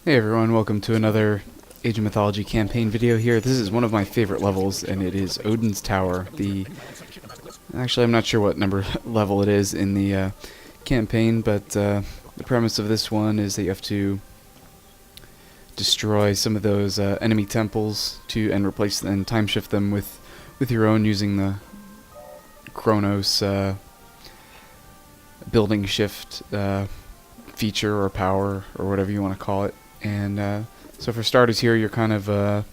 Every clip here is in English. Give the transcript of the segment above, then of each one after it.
Hey everyone, welcome to another Age of Mythology campaign video here. This is one of my favorite levels, and it is Odin's Tower. Actually, I'm not sure what number level it is in the campaign, but the premise of this one is that you have to destroy some of those enemy temples and replace and time shift them with your own using the Chronos building shift feature or power or whatever you want to call it. And so for starters here, you're kind of on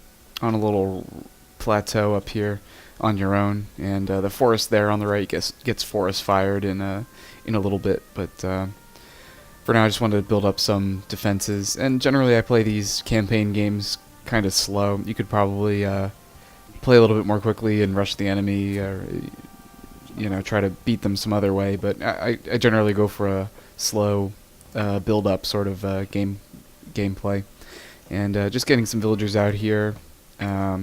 a little plateau up here on your own, and the forest there on the right gets forest fired in a little bit. But for now, I just wanted to build up some defenses. And generally, I play these campaign games kind of slow. You could probably play a little bit more quickly and rush the enemy, or try to beat them some other way. But I generally go for a slow build-up sort of gameplay, and just getting some villagers out here, a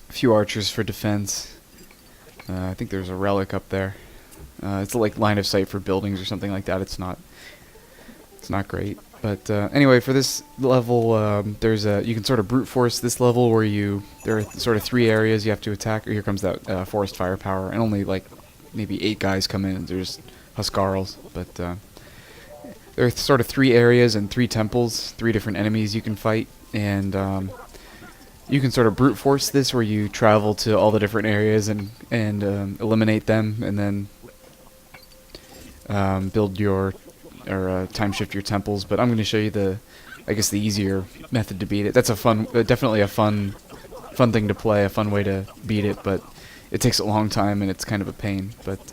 few archers for defense. I think there's a relic up there. It's like line of sight for buildings or something like that. It's not great, but anyway, for this level, you can sort of brute force this level where there are sort of 3 areas you have to attack. Here comes that forest firepower, and only like maybe 8 guys come in. And there's Huskarls, but there are sort of 3 areas and 3 temples, 3 different enemies you can fight, and you can sort of brute force this where you travel to all the different areas and eliminate them, and then build your or time shift your temples. But I'm going to show you I guess the easier method to beat it. That's definitely a fun thing to play, a fun way to beat it, but it takes a long time and it's kind of a pain. But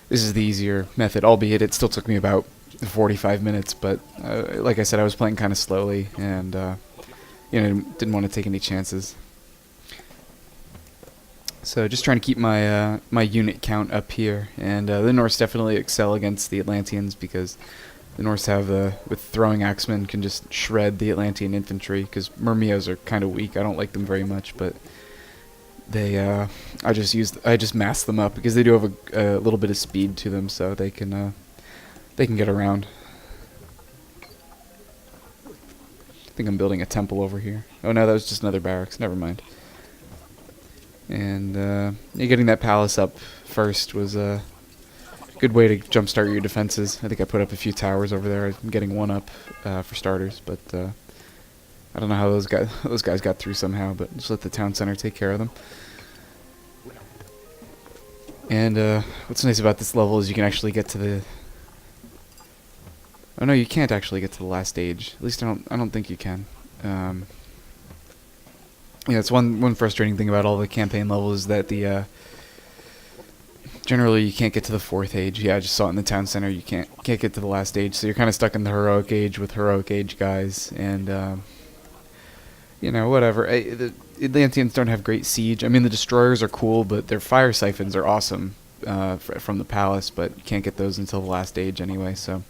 this is the easier method, albeit it still took me about 45 minutes, but like I said, I was playing kind of slowly, and didn't want to take any chances. So just trying to keep my my unit count up here, and the Norse definitely excel against the Atlanteans because the Norse have with throwing axemen can just shred the Atlantean infantry, because Myrmios are kind of weak. I don't like them very much, but I just mass them up because they do have a little bit of speed to them, so they can get around. I think I'm building a temple over here. Oh no, that was just another barracks. Never mind. And getting that palace up first was a good way to jumpstart your defenses. I think I put up a few towers over there. I'm getting one up for starters, but I don't know how those guys got through somehow. But just let the town center take care of them. And what's nice about this level is you can actually get to the... Oh no, you can't actually get to the last stage. At least I don't think you can. Yeah, it's one frustrating thing about all the campaign levels is that generally you can't get to the 4th age. Yeah, I just saw it in the town center. You can't get to the last age, so you're kind of stuck in the heroic age with heroic age guys, and whatever. The Atlanteans don't have great siege. I mean, the destroyers are cool, but their fire siphons are awesome from the palace, but you can't get those until the last age anyway. So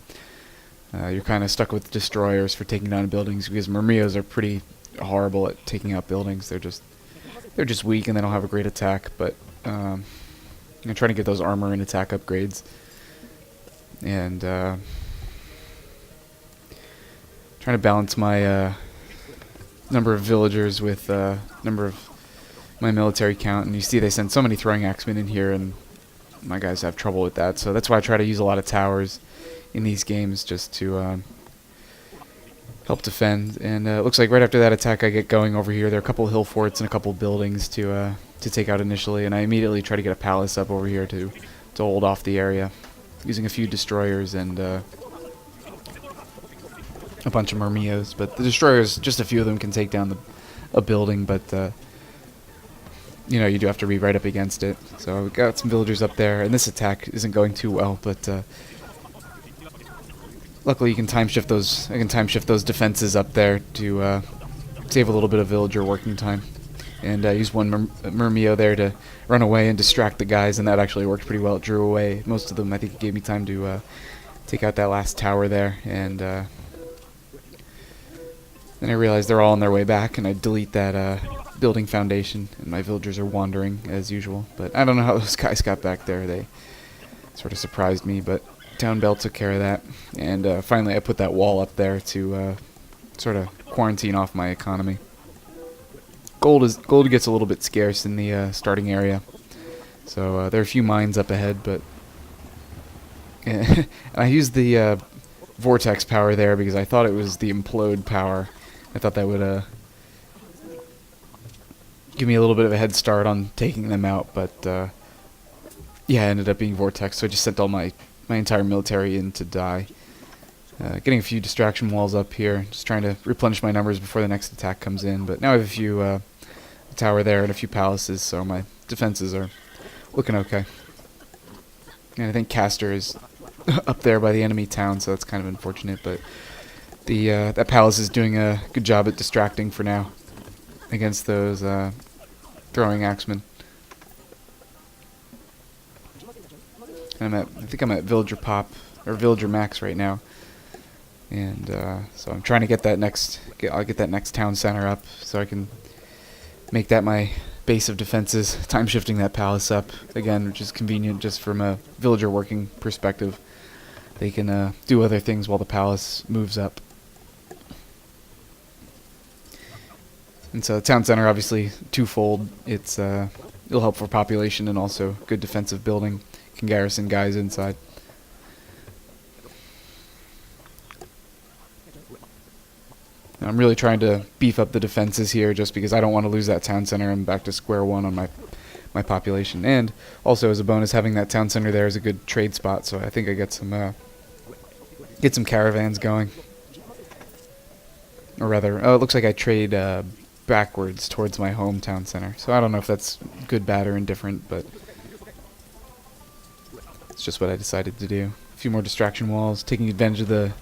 you're kind of stuck with destroyers for taking down buildings, because Myrmios are pretty horrible at taking out buildings. They're just weak and they don't have a great attack. But I'm trying to get those armor and attack upgrades, and trying to balance my number of villagers with number of my military count. And you see they send so many throwing axemen in here, and my guys have trouble with that. So that's why I try to use a lot of towers in these games, just to help defend. And it looks like right after that attack I get going over here, there are a couple hill forts and a couple buildings to take out initially, and I immediately try to get a palace up over here to hold off the area, using a few destroyers and a bunch of Myrmios. But the destroyers, just a few of them can take down a building, but you do have to be right up against it. So we've got some villagers up there, and this attack isn't going too well, but luckily you can time shift those. I can time shift those defenses up there to save a little bit of villager working time, and use one Myrmio there to run away and distract the guys, and that actually worked pretty well. It drew away most of them. I think it gave me time to take out that last tower there, and then I realized they're all on their way back, and I delete that building foundation, and my villagers are wandering as usual. But I don't know how those guys got back there. They sort of surprised me, but Town Bell took care of that, and finally I put that wall up there to sort of quarantine off my economy. Gold gets a little bit scarce in the starting area, so there are a few mines up ahead, but and I used the vortex power there because I thought it was the implode power. I thought that would give me a little bit of a head start on taking them out, but yeah, it ended up being vortex, so I just sent all my entire military in to die. Getting a few distraction walls up here, just trying to replenish my numbers before the next attack comes in, but now I have a few a tower there and a few palaces, so my defenses are looking okay. And I think Castor is up there by the enemy town, so that's kind of unfortunate, but the that palace is doing a good job at distracting for now against those throwing axemen. And I think I'm at villager pop or villager max right now, and so I'm trying to get that I'll get that next town center up so I can make that my base of defenses. Time shifting that palace up again, which is convenient just from a villager working perspective. They can do other things while the palace moves up. And so the town center, obviously twofold. It'll help for population and also good defensive building. Can garrison guys inside. And I'm really trying to beef up the defenses here just because I don't want to lose that town center. I'm back to square one on my population. And also as a bonus, having that town center there is a good trade spot, so I think I get some caravans going. Or rather, it looks like I trade backwards towards my hometown center. So I don't know if that's good, bad, or indifferent, but it's just what I decided to do. A few more distraction walls, taking advantage of the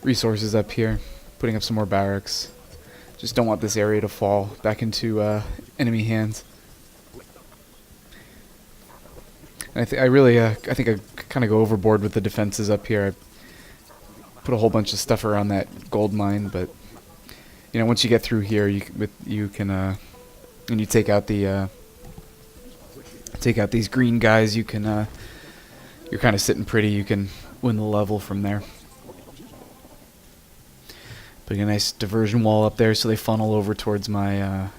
resources up here, putting up some more barracks. Just don't want this area to fall back into enemy hands. And I think I kind of go overboard with the defenses up here. I put a whole bunch of stuff around that gold mine, but you know, once you get through here, you can and you take out these green guys, you can you're kind of sitting pretty. You can win the level from there. Putting a nice diversion wall up there so they funnel over towards my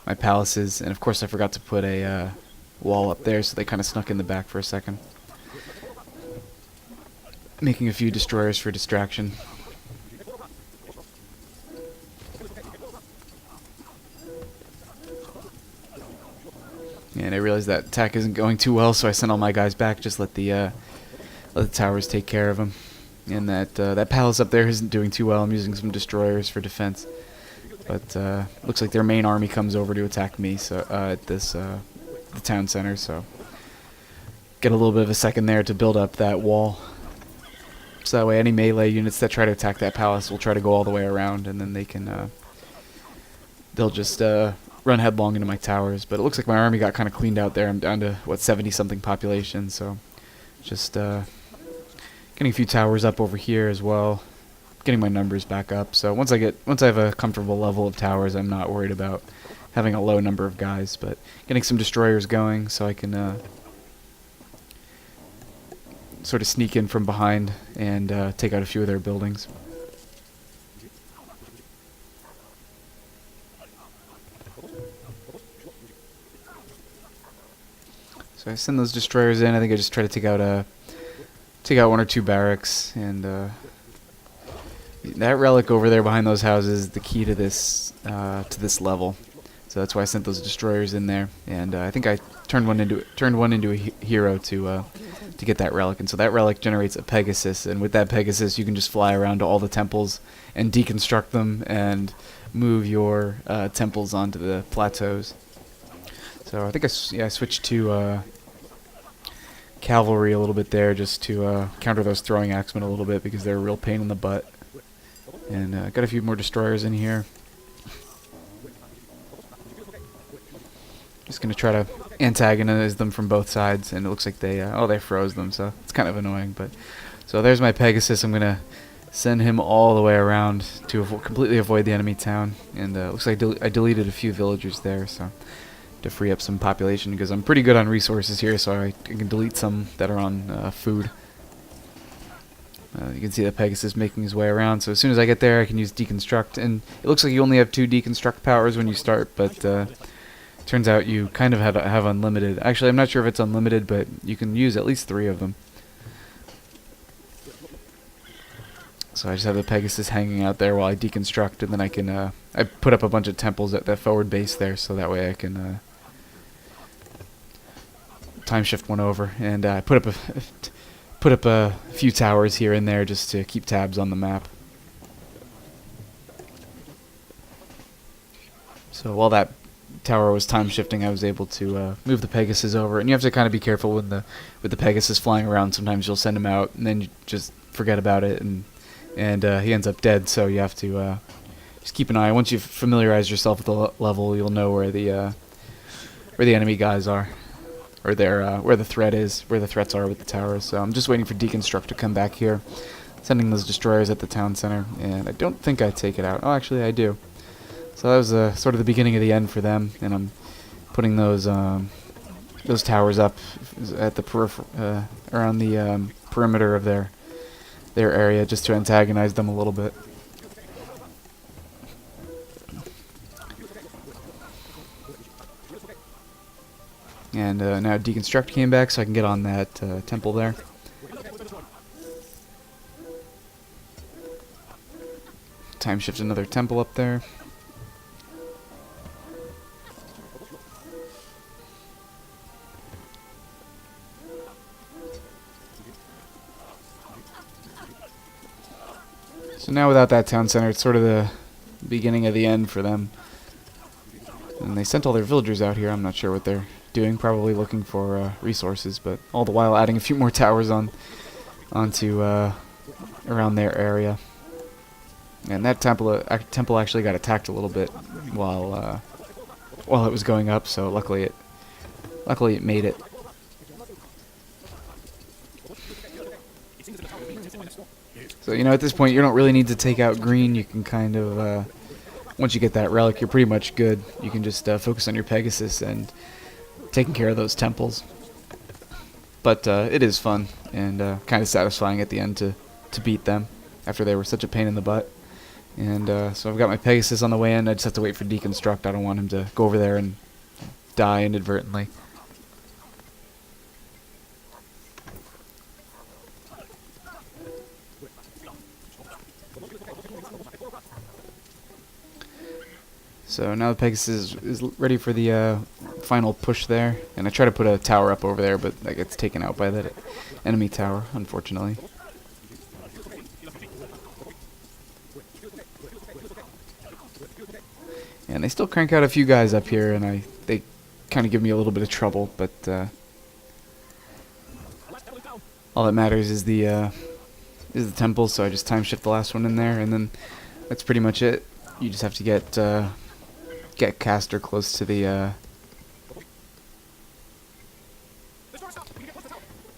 my palaces, and of course I forgot to put a wall up there, so they kind of snuck in the back for a second. Making a few destroyers for distraction. And I realized that attack isn't going too well, so I sent all my guys back. Just let the towers take care of them. And that palace up there isn't doing too well. I'm using some destroyers for defense, but looks like their main army comes over to attack me. So at this the town center, so get a little bit of a second there to build up that wall. So that way, any melee units that try to attack that palace will try to go all the way around, and then they can they'll just run headlong into my towers. But it looks like my army got kind of cleaned out there. I'm down to, what, 70-something population, so just getting a few towers up over here as well, getting my numbers back up. So once I have a comfortable level of towers, I'm not worried about having a low number of guys, but getting some destroyers going so I can sort of sneak in from behind and take out a few of their buildings. So I send those destroyers in. I think I just try to take out one or two barracks, and that relic over there behind those houses is the key to this level. So that's why I sent those destroyers in there, and I think I turned one into a hero to get that relic. And so that relic generates a Pegasus, and with that Pegasus you can just fly around to all the temples and deconstruct them and move your temples onto the plateaus. So I think I switched to cavalry a little bit there, just to counter those throwing axemen a little bit, because they're a real pain in the butt. And got a few more destroyers in here. Just gonna try to antagonize them from both sides, and it looks like they froze them, so it's kind of annoying. But so there's my Pegasus. I'm gonna send him all the way around to completely avoid the enemy town. And looks like I deleted a few villagers there, so to free up some population, because I'm pretty good on resources here, so I can delete some that are on food. You can see the Pegasus making his way around, so as soon as I get there I can use Deconstruct, and it looks like you only have 2 Deconstruct powers when you start, but turns out you kind of have unlimited. Actually, I'm not sure if it's unlimited, but you can use at least 3 of them. So I just have the Pegasus hanging out there while I deconstruct, and then I can I put up a bunch of temples at the forward base there, so that way I can time shift one over, and I put up a few towers here and there just to keep tabs on the map. So while that tower was time shifting, I was able to move the Pegasus over, and you have to kind of be careful with the Pegasus flying around. Sometimes you'll send him out, and then you just forget about it, and he ends up dead. So you have to just keep an eye. Once you've familiarized yourself with the level, you'll know where the enemy guys are, or where the threats are with the towers. So I'm just waiting for Deconstruct to come back here, sending those destroyers at the town center, and I don't think I take it out. Oh, actually I do. So that was sort of the beginning of the end for them, and I'm putting those towers up at the around the perimeter of their area, just to antagonize them a little bit. And now Deconstruct came back, so I can get on that temple there. Time shift another temple up there. So now without that town center, it's sort of the beginning of the end for them. And they sent all their villagers out here. I'm not sure what they're doing, probably looking for resources, but all the while adding a few more towers onto around their area. And that temple actually got attacked a little bit while it was going up, so luckily it made it. So, at this point, you don't really need to take out green. You can kind of, once you get that relic, you're pretty much good. You can just focus on your Pegasus and taking care of those temples. But it is fun and kind of satisfying at the end to beat them after they were such a pain in the butt. And so I've got my Pegasus on the way in. I just have to wait for Deconstruct. I don't want him to go over there and die inadvertently. So now the Pegasus is ready for the final push there, and I try to put a tower up over there, but that gets taken out by that enemy tower, unfortunately. And they still crank out a few guys up here, and they kind of give me a little bit of trouble, but all that matters is the temple, so I just time shift the last one in there, and then that's pretty much it. You just have to get Caster close to the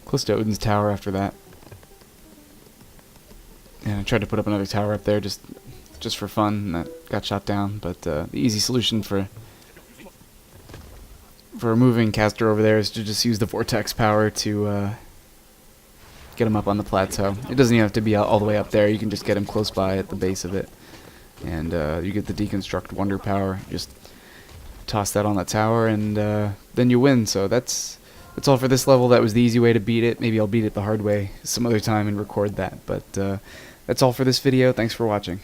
close to Odin's tower after that. And I tried to put up another tower up there just for fun, and that got shot down. But the easy solution for moving Caster over there is to just use the vortex power to get him up on the plateau. It doesn't even have to be all the way up there. You can just get him close by at the base of it. And you get the Deconstruct Wonder power. Just toss that on the tower, and then you win. So that's all for this level. That was the easy way to beat it. Maybe I'll beat it the hard way some other time and record that. But that's all for this video. Thanks for watching.